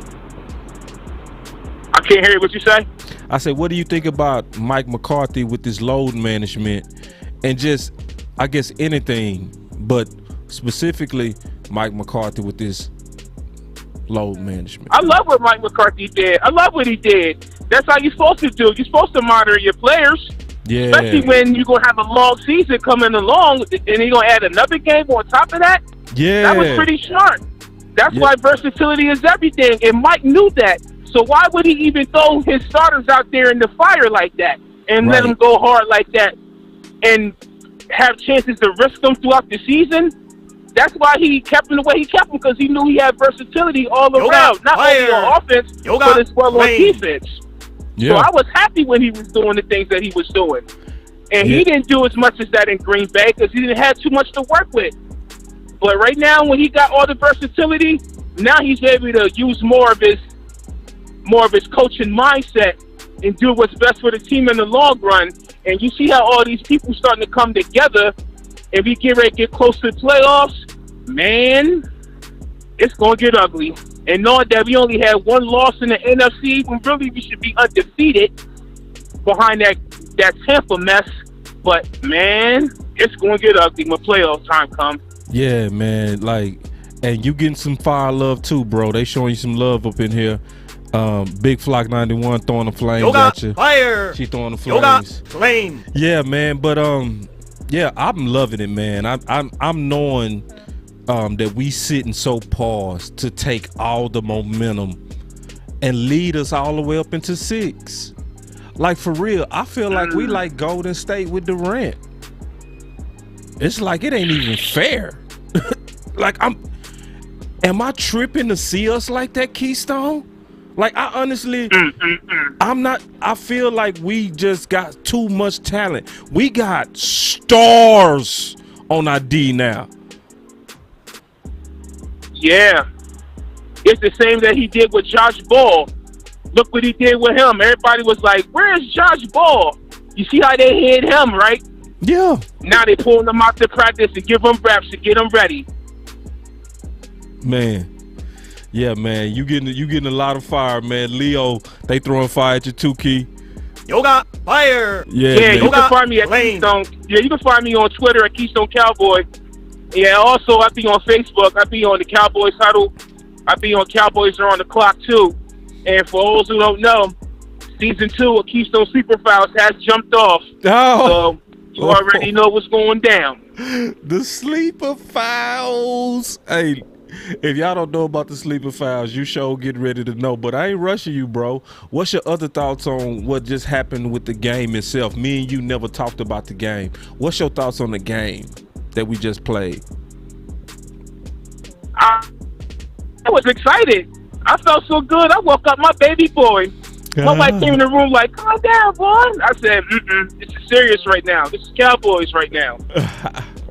H: I can't hear what you say.
A: I said, what do you think about Mike McCarthy with his load management and just, I guess, anything, but specifically Mike McCarthy with this load management?
H: I love what Mike McCarthy did. I love what he did. That's how you're supposed to do. You're supposed to monitor your players.
A: Yeah.
H: Especially when you're going to have a long season coming along and you're going to add another game on top of that.
A: Yeah.
H: That was pretty smart. That's why versatility is everything. And Mike knew that. So why would he even throw his starters out there in the fire like that and let them go hard like that and have chances to risk them throughout the season? That's why he kept him the way he kept him, because he knew he had versatility all around, not only on offense, but as well on defense. Yeah. So I was happy when he was doing the things that he was doing. And he didn't do as much as that in Green Bay because he didn't have too much to work with. But right now, when he got all the versatility, now he's able to use more of his coaching mindset and do what's best for the team in the long run. And you see how all these people starting to come together and we get ready to get close to the playoffs, man, it's going to get ugly. And knowing that we only had one loss in the NFC, when really we should be undefeated behind that Tampa mess. But, man, it's going to get ugly when playoff time comes.
A: Yeah, man. And you getting some fire love too, bro. They showing you some love up in here. Big Flock 91 throwing the flames at you. Fire. She throwing the flames.
F: Flame.
A: Yeah, man. But yeah, I'm loving it, man. I'm knowing that we sitting so paused to take all the momentum and lead us all the way up into 6. Like, for real, I feel like we like Golden State with Durant. It's like it ain't even fair. Like, am I tripping to see us like that, Keystone? Like, I honestly, I feel like we just got too much talent. We got stars on our D now.
H: Yeah. It's the same that he did with Josh Ball. Look what he did with him. Everybody was like, where's Josh Ball? You see how they hit him, right?
A: Yeah.
H: Now they pulling him out to practice and give him reps to get him ready.
A: Man. Yeah, man, you getting a lot of fire, man. Leo, they throwing fire at you too, Key.
F: Yoga fire.
H: Yeah, you can find me at Keystone. Yeah, you can find me on Twitter at Keystone Cowboy. Yeah, also I be on Facebook. I be on the Cowboys Huddle. I be on Cowboys Are on the Clock too. And for those who don't know, season 2 of Keystone Sleeper Files has jumped off.
A: Oh.
H: So you already know what's going down.
A: The Sleeper Files. Hey, if y'all don't know about the Sleeper Files, you sure get ready to know. But I ain't rushing you, bro. What's your other thoughts on what just happened with the game itself? Me and you never talked about the game. What's your thoughts on the game that we just played?
H: I was excited. I felt so good. I woke up my baby boy. My wife came in the room like, calm down, boy. I said, this is serious right now. This is Cowboys right now.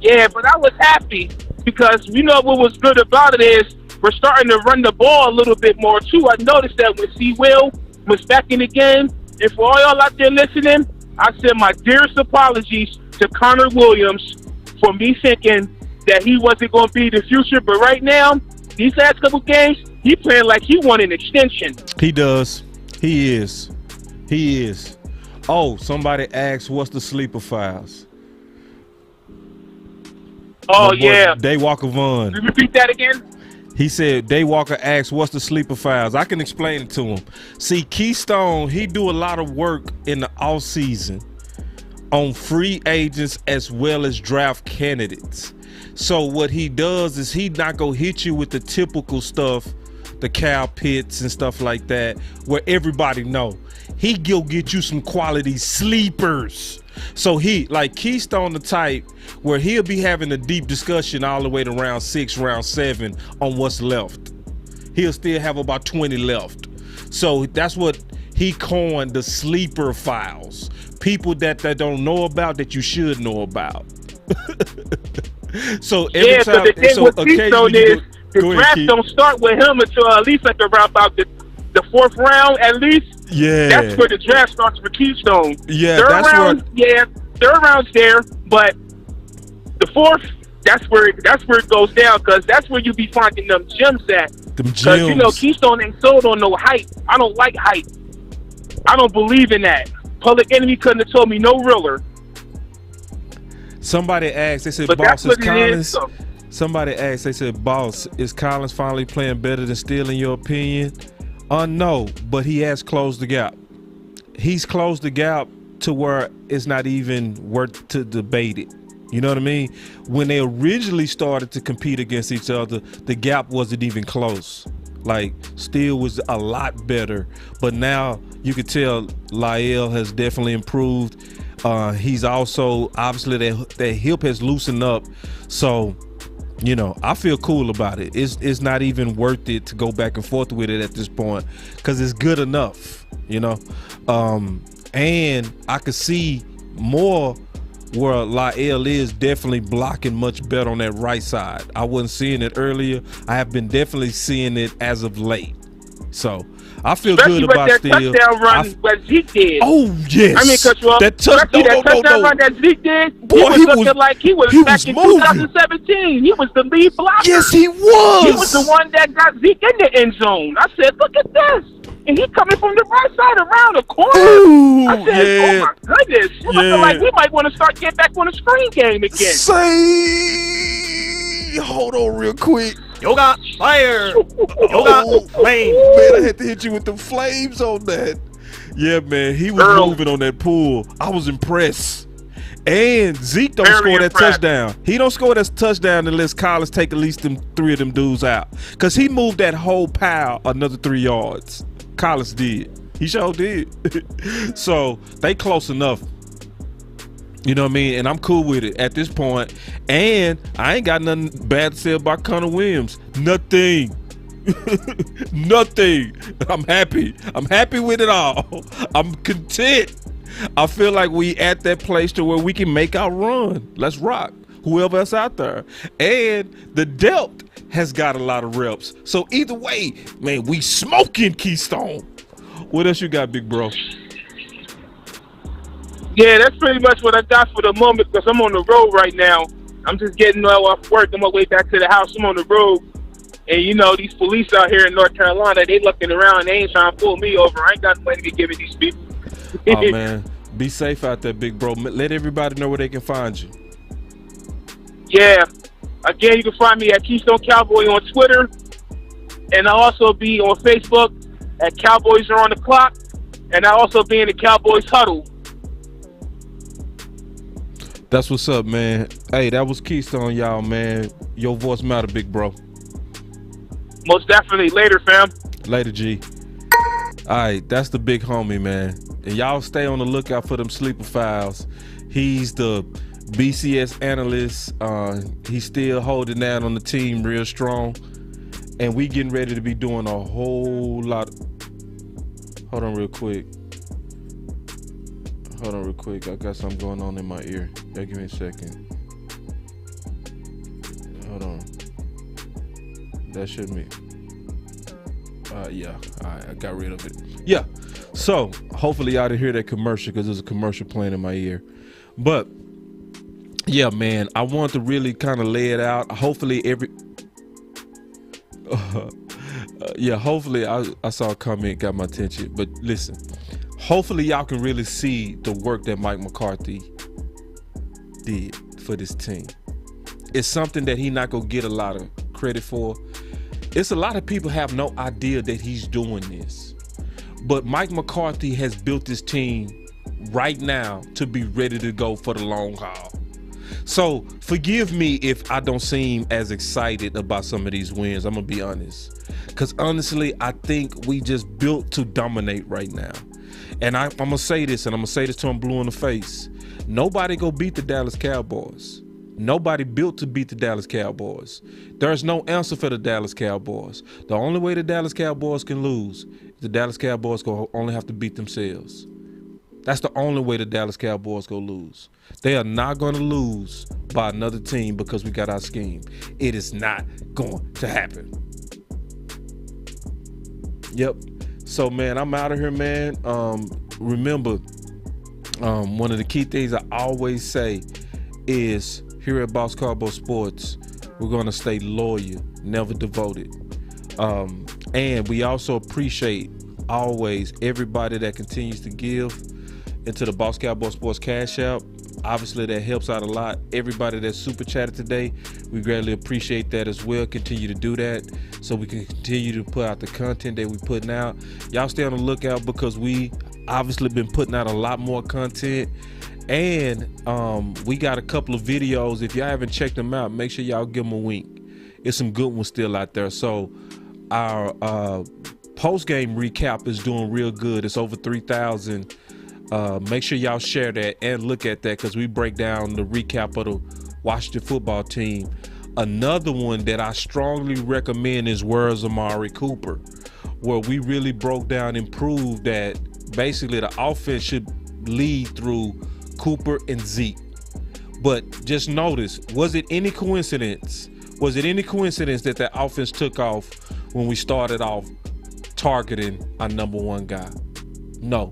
H: Yeah, but I was happy because you know what was good about it is we're starting to run the ball a little bit more too. I noticed that when C. Will was back in the game, and for all y'all out there listening, I said my dearest apologies to Connor Williams for me thinking that he wasn't going to be the future. But right now, these last couple games, he playing like he won an extension.
A: He does. He is. He is. Oh, somebody asked, what's the Sleeper Files?
H: Oh, yeah.
A: Daywalker Vaughn.
H: Can you repeat that again?
A: He said, Daywalker asked, what's the Sleeper Files? I can explain it to him. See, Keystone, he do a lot of work in the off season on free agents as well as draft candidates. So what he does is he not gonna hit you with the typical stuff, the Cal Pitts and stuff like that, where everybody know. He go get you some quality sleepers. So he, like Keystone the type where he'll be having a deep discussion all the way to round 6, round 7 on what's left. he'll still have about 20 left. So that's what he coined the sleeper files. People that don't know about that you should know about. So every time,
H: the thing
A: so
H: with Keystone is the draft don't start with him until at least like around about the fourth round at least.
A: Yeah,
H: that's where the draft starts for Keystone.
A: Yeah,
H: third round's there, but the fourth, that's where it goes down, because that's where you be finding them gems at. Because you know Keystone ain't sold on no hype. I don't like hype. I don't believe in that. Public Enemy couldn't have told me no realer.
A: Somebody asked, they said,
H: but
A: Boss, is
H: Collins.
A: Somebody asked, they said, Boss, is Collins finally playing better than Steele in your opinion? No, but he has closed the gap. He's closed the gap to where it's not even worth to debate it. You know what I mean? When they originally started to compete against each other, the gap wasn't even close. Like, Steele was a lot better, but now you could tell Lyle has definitely improved. He's also, obviously, that hip has loosened up. So, you know, I feel cool about it. It's not even worth it to go back and forth with it at this point, because it's good enough, you know. And I could see more where Lyle is definitely blocking much better on that right side. I wasn't seeing it earlier. I have been definitely seeing it as of late. So I feel good about Steele.
H: Touchdown run that Zeke did.
A: Oh yes,
H: I mean,
A: that touchdown
H: run that Zeke did.
A: Boy,
H: he was looking like he was back in 2017. He was the lead blocker.
A: Yes, he was.
H: He was the one that got Zeke in the end zone. I said, look at this. And he coming from the right side around the corner.
A: Ooh,
H: I said, oh my goodness. It looking like we might want to start getting back on the screen game again.
A: Hold on real quick.
F: Yoga fire. Yoga flame.
A: Man, I had to hit you with the flames on that. Yeah, man, he was moving on that pool. I was impressed. And Zeke don't score that touchdown. He don't score that touchdown unless Collins take at least them 3 of them dudes out. Because he moved that whole pile another 3 yards. Collins did. He sure did. So they close enough. You know what I mean? And I'm cool with it at this point. And I ain't got nothing bad to say about Connor Williams. Nothing. Nothing. I'm happy. I'm happy with it all. I'm content. I feel like we at that place to where we can make our run. Let's rock. Whoever else out there. And the depth has got a lot of reps. So either way, man, we smoking Keystone. What else you got, big bro?
H: Yeah, that's pretty much what I got for the moment, because I'm on the road right now. I'm just getting off work on my way back to the house. I'm on the road. And, you know, these police out here in North Carolina, they looking around. They ain't trying to pull me over. I ain't got no money to give these people.
A: Oh, man. Be safe out there, big bro. Let everybody know where they can find you.
H: Yeah. Again, you can find me at Keystone Cowboy on Twitter. And I'll also be on Facebook at Cowboys Are on the Clock. And I'll also be in the Cowboys Huddle.
A: That's what's up, man. Hey, that was Keystone, y'all, man. Your voice matter, big bro.
H: Most definitely. Later, fam.
A: Later, G. All right, that's the big homie, man. And y'all stay on the lookout for them sleeper files. He's the BCS analyst. He's still holding down on the team real strong. And we getting ready to be doing a whole lot. Hold on real quick. I got something going on in my ear. Yeah, give me a second. Hold on. That should be. Yeah. All right, I got rid of it. Yeah. So hopefully y'all didn't hear that commercial, because there's a commercial playing in my ear. But yeah, man, I want to really kind of lay it out. Hopefully hopefully I saw a comment, got my attention. But listen, hopefully y'all can really see the work that Mike McCarthy did for this team. It's something that he not gonna get a lot of credit for. It's a lot of people have no idea that he's doing this. But Mike McCarthy has built this team right now to be ready to go for the long haul. So forgive me if I don't seem as excited about some of these wins. I'm gonna be honest. Because honestly, I think we just built to dominate right now. And I'm gonna say this, and I'm gonna say this till I'm blue in the face. Nobody go beat the Dallas Cowboys. Nobody built to beat the Dallas Cowboys. There's no answer for the Dallas Cowboys. The only way the Dallas Cowboys can lose is the Dallas Cowboys go only have to beat themselves. That's the only way the Dallas Cowboys go lose. They are not going to lose by another team because we got our scheme. It is not going to happen. Yep. So, man, I'm out of here, man. Remember, one of the key things I always say is here at Boss Cowboy Sports, we're going to stay loyal, never devoted. And we also appreciate always everybody that continues to give into the Boss Cowboy Sports Cash App. Obviously, that helps out a lot. Everybody that super chatted today, we greatly appreciate that as well. Continue to do that so we can continue to put out the content that we're putting out. Y'all stay on the lookout because we obviously been putting out a lot more content. And we got a couple of videos. If y'all haven't checked them out, make sure y'all give them a wink. It's some good ones still out there. So our post-game recap is doing real good. It's over 3,000. Make sure y'all share that and look at that because we break down the recap of the Washington football team. Another one that I strongly recommend is Where's Amari Cooper, where we really broke down and proved that basically the offense should lead through Cooper and Zeke. But just notice, was it any coincidence? Was it any coincidence that the offense took off when we started off targeting our number one guy? No.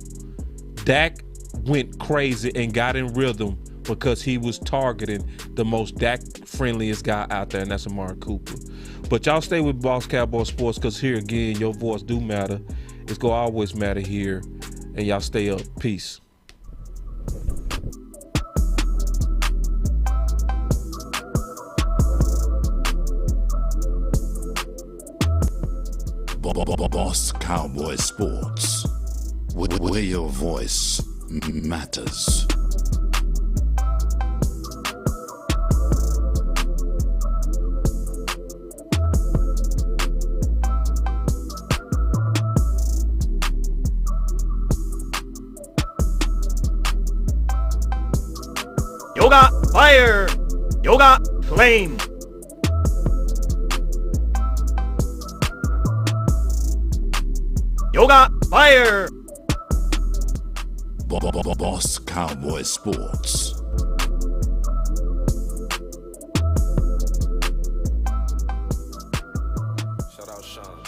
A: Dak went crazy and got in rhythm because he was targeting the most Dak friendliest guy out there, and that's Amari Cooper. But y'all stay with Boss Cowboy Sports because here again, your voice do matter. It's gonna always matter here. And y'all stay up. Peace.
I: Boss Cowboy Sports, where your voice matters.
F: Yoga fire, yoga flame. Yoga fire.
I: Boss Cowboy Sports.
A: Shout out Sean.